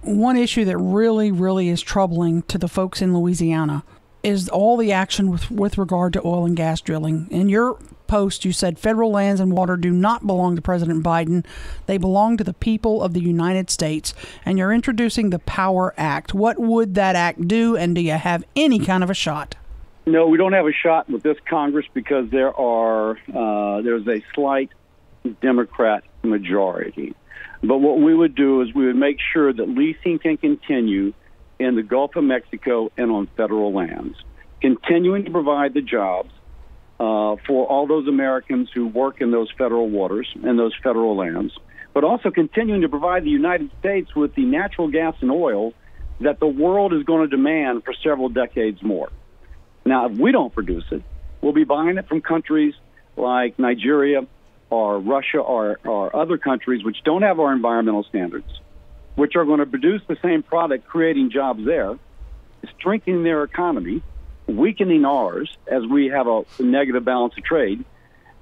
One issue that really, really is troubling to the folks in Louisiana is all the action with regard to oil and gas drilling. In your post, you said federal lands and water do not belong to President Biden. They belong to the people of the United States. And you're introducing the Power Act. What would that act do, and do you have any kind of a shot? No, we don't have a shot with this Congress because there's a slight Democrat majority. But what we would do is we would make sure that leasing can continue in the Gulf of Mexico and on federal lands, continuing to provide the jobs for all those Americans who work in those federal waters and those federal lands, but also continuing to provide the United States with the natural gas and oil that the world is going to demand for several decades more. Now, if we don't produce it, we'll be buying it from countries like Nigeria or Russia or other countries which don't have our environmental standards, which are going to produce the same product, creating jobs there, strengthening their economy, weakening ours as we have a negative balance of trade,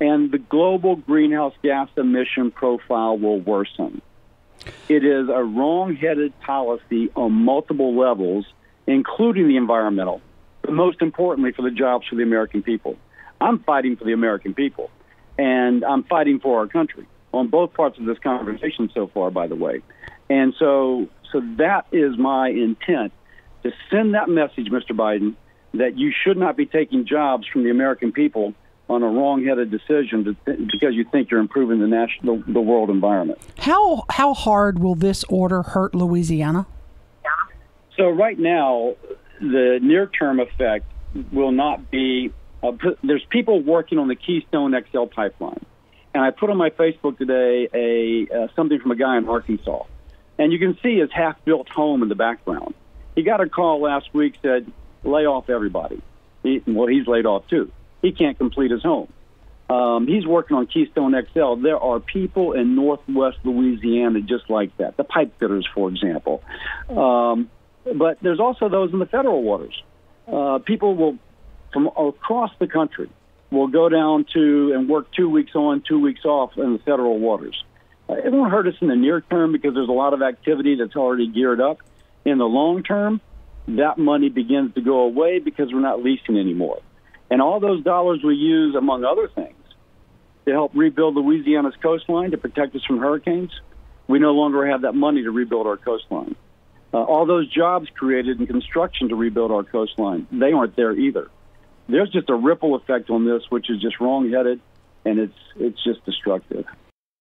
and the global greenhouse gas emission profile will worsen. It is a wrong-headed policy on multiple levels, including the environmental, but most importantly for the jobs for the American people. I'm fighting for the American people, and I'm fighting for our country on both parts of this conversation so far, by the way. And so that is my intent, to send that message, Mr. Biden, that you should not be taking jobs from the American people on a wrong-headed decision because you think you're improving the world environment. How hard will this order hurt Louisiana? So right now, the near-term effect will not be there's people working on the Keystone XL pipeline. And I put on my Facebook today something from a guy in Arkansas. And you can see his half-built home in the background. He got a call last week, said, lay off everybody. He's laid off too. He can't complete his home. He's working on Keystone XL. There are people in northwest Louisiana just like that, the pipe fitters, for example. But there's also those in the federal waters. People will, from across the country, will go down to and work 2 weeks on, 2 weeks off in the federal waters. It won't hurt us in the near term because there's a lot of activity that's already geared up. In the long term, that money begins to go away because we're not leasing anymore. And all those dollars we use, among other things, to help rebuild Louisiana's coastline, to protect us from hurricanes, we no longer have that money to rebuild our coastline. All those jobs created in construction to rebuild our coastline, they aren't there either. There's just a ripple effect on this, which is just wrong-headed, and it's just destructive.